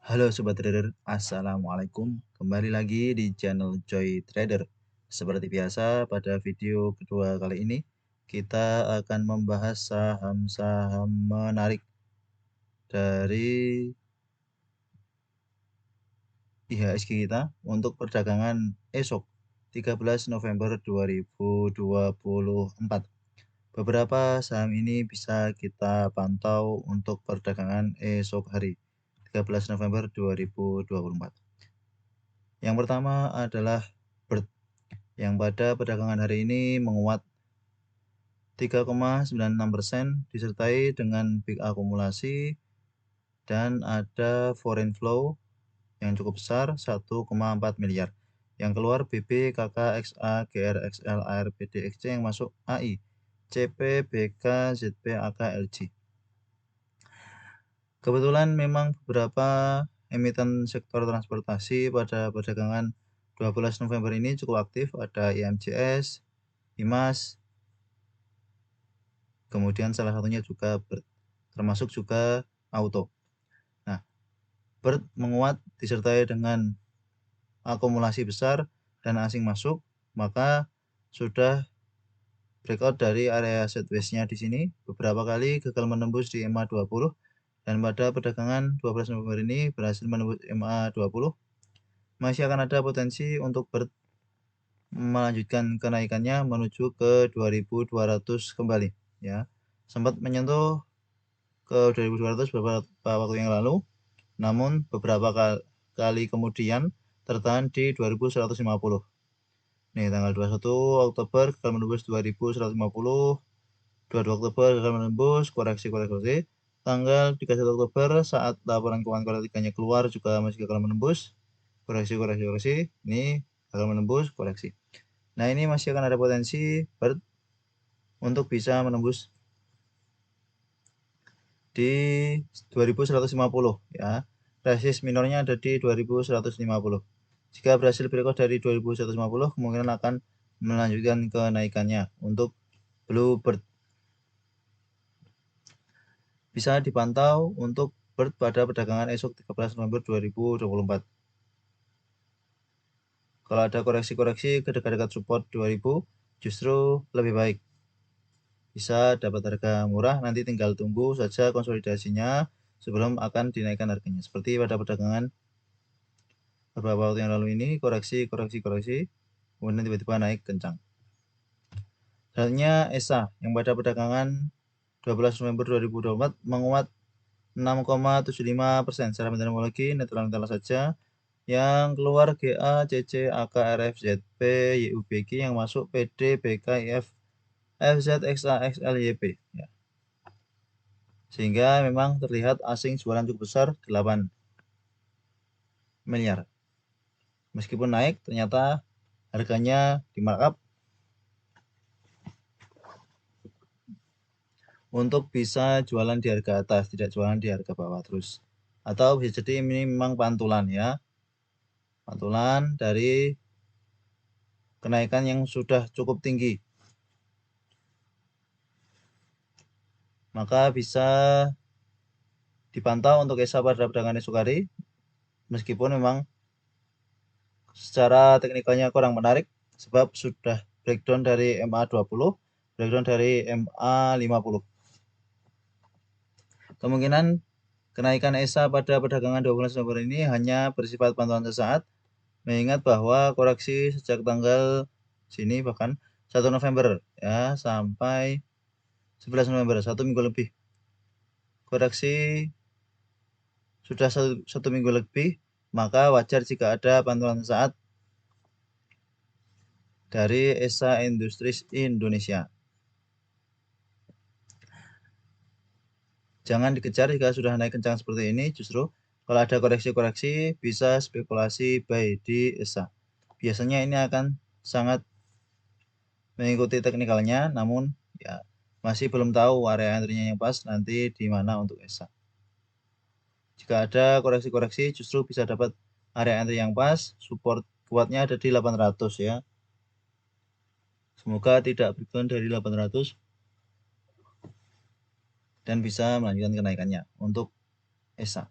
Halo Sobat Trader, Assalamualaikum. Kembali lagi di channel Joy Trader. Seperti biasa, pada video kedua kali ini, kita akan membahas saham-saham menarik dari IHSG kita untuk perdagangan esok 13 November 2024. Beberapa saham ini bisa kita pantau untuk perdagangan esok hari 13 November 2024. Yang pertama adalah BIRT yang pada perdagangan hari ini menguat 3,96% disertai dengan big akumulasi dan ada foreign flow yang cukup besar 1,4 miliar. Yang keluar BB, KK, XA, GR, XL, ARPD, XC, yang masuk AI, CP, BK, ZP, AK, LG. Kebetulan memang beberapa emiten sektor transportasi pada perdagangan 12 November ini cukup aktif. Ada IMJS, IMAS, kemudian salah satunya juga BIRT, termasuk juga Auto. Nah, BIRT menguat disertai dengan akumulasi besar dan asing masuk, maka sudah breakout dari area sideways-nya di sini beberapa kali gagal menembus di MA20 dan pada perdagangan 12 November ini berhasil menembus MA20. Masih akan ada potensi untuk BIRT melanjutkan kenaikannya menuju ke 2200 kembali ya. Sempat menyentuh ke 2200 beberapa waktu yang lalu, namun beberapa kali kemudian tertahan di 2150. Nih, tanggal 21 Oktober gagal menembus 2150, 22 Oktober gagal menembus, koreksi. Tanggal 31 Oktober saat laporan keuangan kuartal 3-nya keluar juga masih gagal menembus, koreksi. Ini gagal menembus, koreksi. Nah, ini masih akan ada potensi BIRT untuk bisa menembus di 2150 ya. Resist minornya ada di 2150. Jika berhasil breakout dari 2150, kemungkinan akan melanjutkan kenaikannya untuk Bluebird. Bisa dipantau untuk BIRT pada perdagangan esok 13 November 2024. Kalau ada koreksi ke dekat-dekat support 2000, justru lebih baik. Bisa dapat harga murah, nanti tinggal tunggu saja konsolidasinya sebelum akan dinaikkan harganya. Seperti pada perdagangan beberapa waktu yang lalu ini, koreksi, kemudian tiba-tiba naik kencang. Selanjutnya ESA yang pada perdagangan 12 November 2024 menguat 6,75% secara metodologi netral saja. Yang keluar GA, CC, AK, RF, ZP, YUBG, yang masuk PD, BK, IF, FZ, XA, XL, YP ya. Sehingga memang terlihat asing jualan cukup besar 8 miliar. Meskipun naik, ternyata harganya di markup untuk bisa jualan di harga atas, tidak jualan di harga bawah terus. Atau bisa jadi ini memang pantulan ya. Pantulan dari kenaikan yang sudah cukup tinggi. Maka bisa dipantau untuk ESA pada perdagangan esok hari. Meskipun memang secara teknikalnya kurang menarik sebab sudah breakdown dari MA20, breakdown dari MA50. Kemungkinan kenaikan ESA pada perdagangan 12 November ini hanya bersifat pantauan sesaat, mengingat bahwa koreksi sejak tanggal sini bahkan 1 November ya sampai 11 November, 1 minggu lebih. Koreksi sudah satu minggu lebih, maka wajar jika ada pantauan sesaat dari ESA Industries Indonesia. Jangan dikejar jika sudah naik kencang seperti ini, justru kalau ada koreksi bisa spekulasi buy di ESA. Biasanya ini akan sangat mengikuti teknikalnya, namun ya masih belum tahu area entry-nya yang pas nanti di mana untuk ESA. Jika ada koreksi justru bisa dapat area entry yang pas, support kuatnya ada di 800 ya. Semoga tidak breakdown dari 800 dan bisa melanjutkan kenaikannya untuk ESA.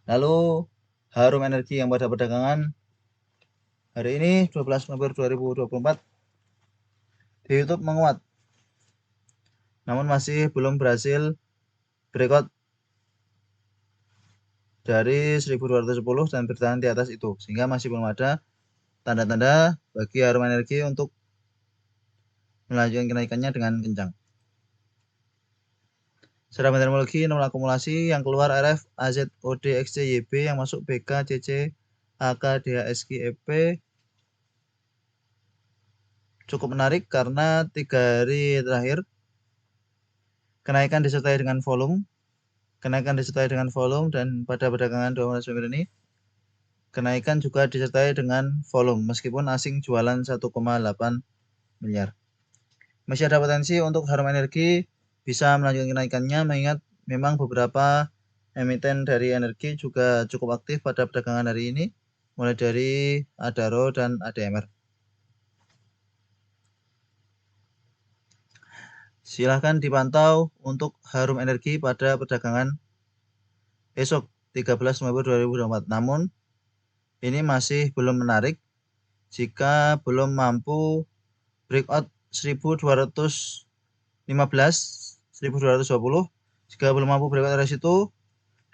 Lalu Harum Energi yang pada perdagangan hari ini 12 November 2024 di YouTube menguat, namun masih belum berhasil breakout dari 1210 dan bertahan di atas itu, sehingga masih belum ada tanda-tanda bagi Harum Energi untuk melanjutkan kenaikannya dengan kencang. Secara meteorologi, nomor akumulasi yang keluar RF, AZ, OD, XC, YB, yang masuk BK, CC, AK, DH, SG, EP cukup menarik karena 3 hari terakhir kenaikan disertai dengan volume, dan pada perdagangan 12 November ini kenaikan juga disertai dengan volume meskipun asing jualan 1,8 miliar. Masih ada potensi untuk Harum Energi bisa melanjutkan kenaikannya mengingat memang beberapa emiten dari energi juga cukup aktif pada perdagangan hari ini, mulai dari Adaro dan ADMR. Silahkan dipantau untuk Harum Energi pada perdagangan esok 13 November 2024. Namun ini masih belum menarik jika belum mampu breakout 1215, 1220. Jika belum mampu breakout dari situ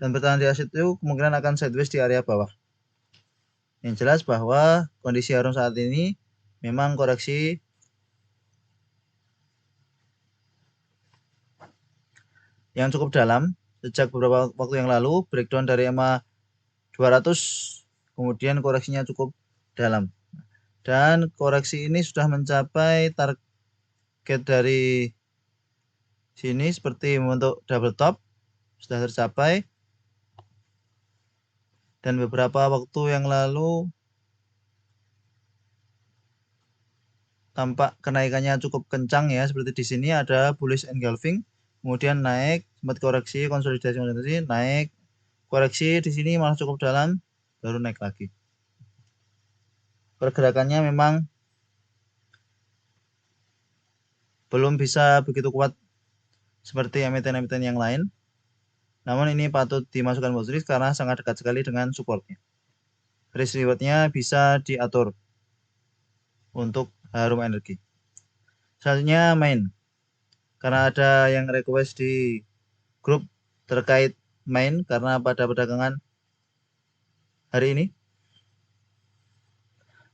dan bertahan di atas itu, kemungkinan akan sideways di area bawah. Yang jelas bahwa kondisi Harum saat ini memang koreksi yang cukup dalam sejak beberapa waktu yang lalu, breakdown dari EMA 200, kemudian koreksinya cukup dalam. Dan koreksi ini sudah mencapai target dari sini seperti membentuk double top, sudah tercapai. Dan beberapa waktu yang lalu tampak kenaikannya cukup kencang ya, seperti di sini ada bullish engulfing, kemudian naik, sempat koreksi, konsolidasi, naik, koreksi di sini malah cukup dalam, baru naik lagi. Pergerakannya memang belum bisa begitu kuat seperti emiten-emiten yang lain, namun ini patut dimasukkan watch list karena sangat dekat sekali dengan supportnya. Risk rewardnya bisa diatur untuk Harum Energi. Selanjutnya main, karena ada yang request di grup terkait main, karena pada perdagangan hari ini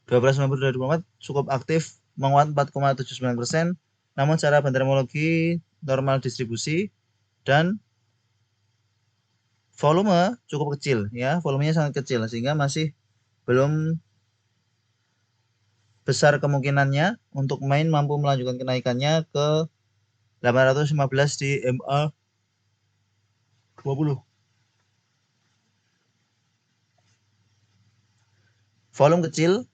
12 November 2024 cukup aktif menguat 4,79%, namun secara bandermologi normal distribusi dan volume cukup kecil ya, volumenya sangat kecil sehingga masih belum besar kemungkinannya untuk main mampu melanjutkan kenaikannya ke 815 di MA 20. Volume kecil,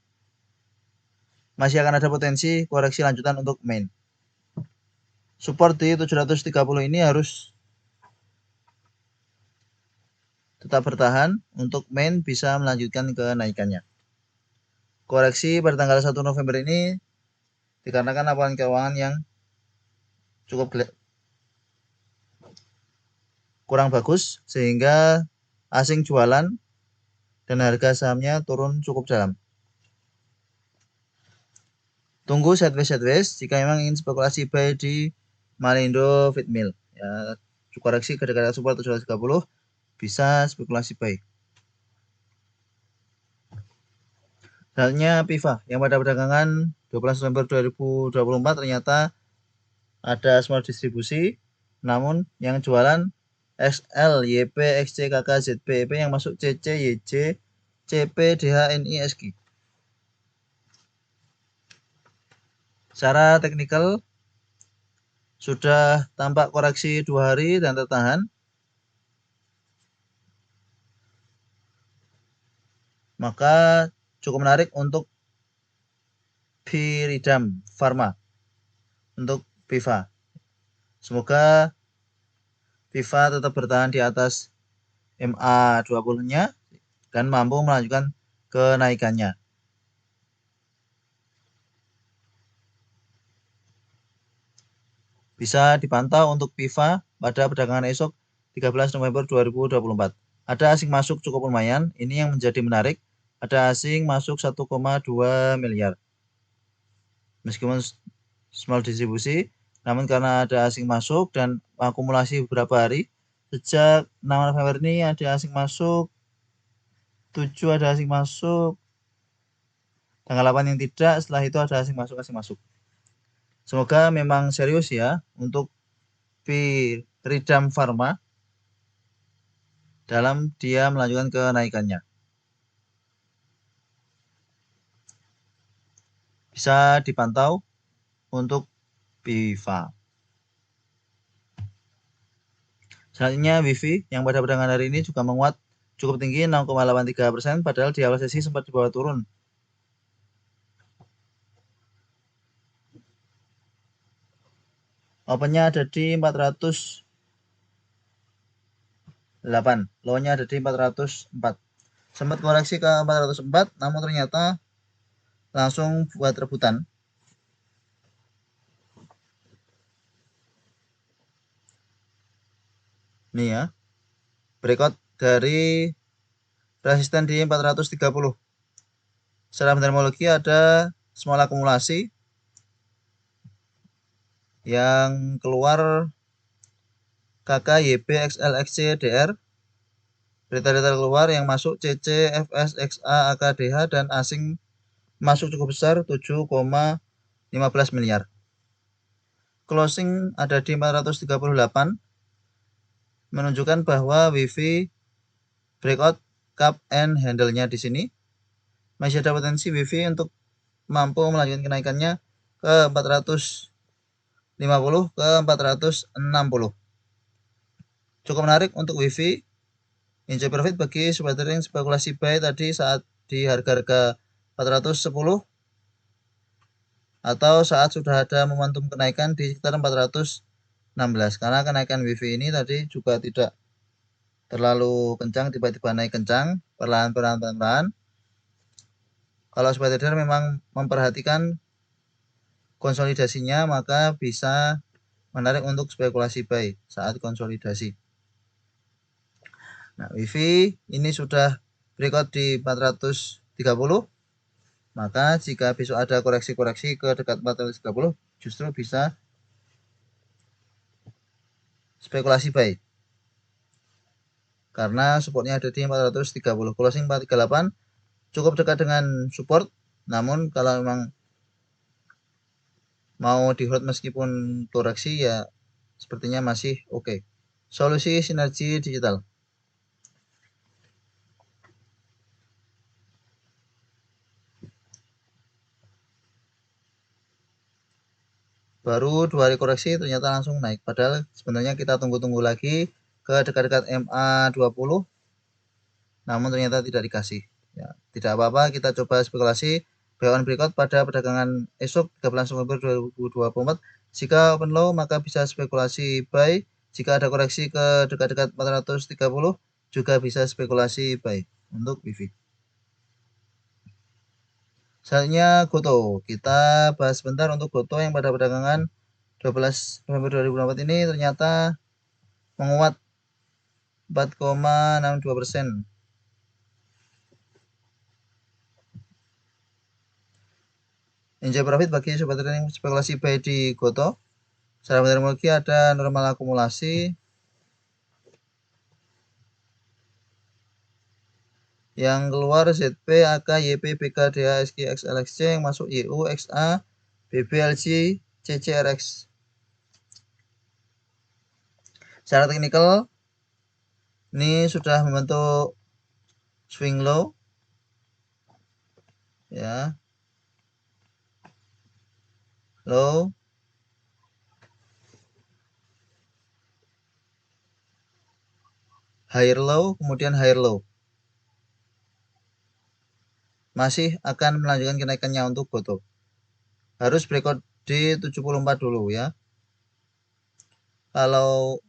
masih akan ada potensi koreksi lanjutan untuk main. Support di 730 ini harus tetap bertahan untuk main bisa melanjutkan kenaikannya. Koreksi pada tanggal 1 November ini dikarenakan laporan keuangan yang cukup kurang bagus sehingga asing jualan dan harga sahamnya turun cukup dalam. Tunggu sideways jika memang ingin spekulasi buy di Malindo Feed Mill ya, koreksi ke dekat support 730 bisa spekulasi buy. Selanjutnya PIVA yang pada perdagangan 12 November 2024 ternyata ada small distribusi, namun yang jualan XL, YP, XC, KK, ZP, EP yang masuk CC, YJ, CP, DH, NI, SG. Secara teknikal sudah tampak koreksi 2 hari dan tertahan. Maka cukup menarik untuk Pyridam Pharma untuk PIVA. Semoga PIVA tetap bertahan di atas MA 20-nya dan mampu melanjutkan kenaikannya. Bisa dipantau untuk PIVA pada perdagangan esok 13 November 2024. Ada asing masuk cukup lumayan. Ini yang menjadi menarik. Ada asing masuk 1,2 miliar. Meskipun small distribusi, namun karena ada asing masuk dan akumulasi beberapa hari, sejak 6 November ini ada asing masuk, 7 ada asing masuk, tanggal 8 yang tidak, setelah itu ada asing masuk. Semoga memang serius ya untuk Piridam Pharma dalam dia melanjutkan kenaikannya. Bisa dipantau untuk BIFA. Selanjutnya WIFI yang pada perdagangan hari ini juga menguat cukup tinggi 6,83%, padahal di awal sesi sempat dibawa turun. Opennya ada di 408, low-nya ada di 404. Sempat koreksi ke 404, namun ternyata langsung buat rebutan. Nih ya, breakout dari resisten di 430. Secara terminologi ada small akumulasi yang keluar KK, YB, XL, XC, DR. Berita-berita keluar yang masuk CC, FS, XA, AKDH, dan asing masuk cukup besar 7,15 miliar. Closing ada di 438, menunjukkan bahwa WIFI breakout cup and handle-nya di sini. Masih ada potensi WIFI untuk mampu melanjutkan kenaikannya ke 450 ke 460. Cukup menarik untuk WIFI. Enjoy profit bagi sobat trading spekulasi buy tadi saat di harga-harga 410 atau saat sudah ada momentum kenaikan di sekitar 416, karena kenaikan WIFI ini tadi juga tidak terlalu kencang, tiba-tiba naik kencang, perlahan. Kalau sobat trader memang memperhatikan konsolidasinya, maka bisa menarik untuk spekulasi buy saat konsolidasi. Nah, WIFI ini sudah breakout di 430, maka jika besok ada koreksi-koreksi ke dekat 430, justru bisa spekulasi buy. Karena supportnya ada di 430, closing 438 cukup dekat dengan support, namun kalau memang mau di hold meskipun koreksi ya sepertinya masih oke. Solusi sinergi digital. Baru 2 hari koreksi ternyata langsung naik, padahal sebenarnya kita tunggu-tunggu lagi ke dekat-dekat MA20, namun ternyata tidak dikasih ya. Tidak apa-apa, kita coba spekulasi buy on breakout pada perdagangan esok 13 November 2024. Jika open low maka bisa spekulasi buy, jika ada koreksi ke dekat-dekat 430 juga bisa spekulasi buy untuk WIFI. Selanjutnya GoTo, kita bahas sebentar untuk GoTo yang pada perdagangan 12 November 2024 ini ternyata menguat 4,62%. Enjoy profit bagi sobat trading spekulasi buy di GoTo. Secara terminologi ada normal akumulasi yang keluar ZP, AK, YP, BK, DH, SG, XL, XC, yang masuk YU, XA, BBLG, CCRX. Secara teknikal ini sudah membentuk swing low ya, low, higher low, kemudian higher low. Masih akan melanjutkan kenaikannya untuk GoTo. Harus breakout di 74 dulu ya. Kalau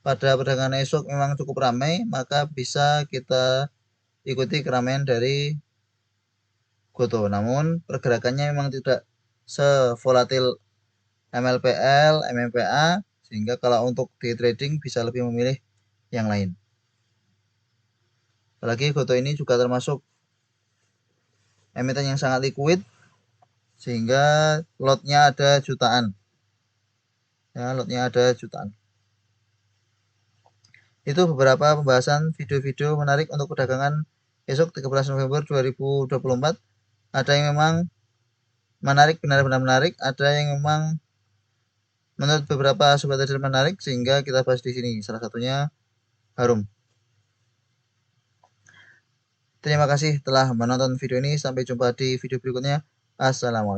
pada perdagangan esok memang cukup ramai, maka bisa kita ikuti keramaian dari GoTo. Namun pergerakannya memang tidak sevolatil MLPL, MMPA, sehingga kalau untuk day trading bisa lebih memilih yang lain. Apalagi Gotoh ini juga termasuk emiten yang sangat liquid, sehingga lotnya ada jutaan. Ya, lotnya ada jutaan. Itu beberapa pembahasan video-video menarik untuk perdagangan besok 13 November 2024. Ada yang memang menarik, benar-benar menarik, ada yang memang menurut beberapa sobat trader menarik, sehingga kita bahas di sini. Salah satunya Harum. Terima kasih telah menonton video ini. Sampai jumpa di video berikutnya. Assalamualaikum.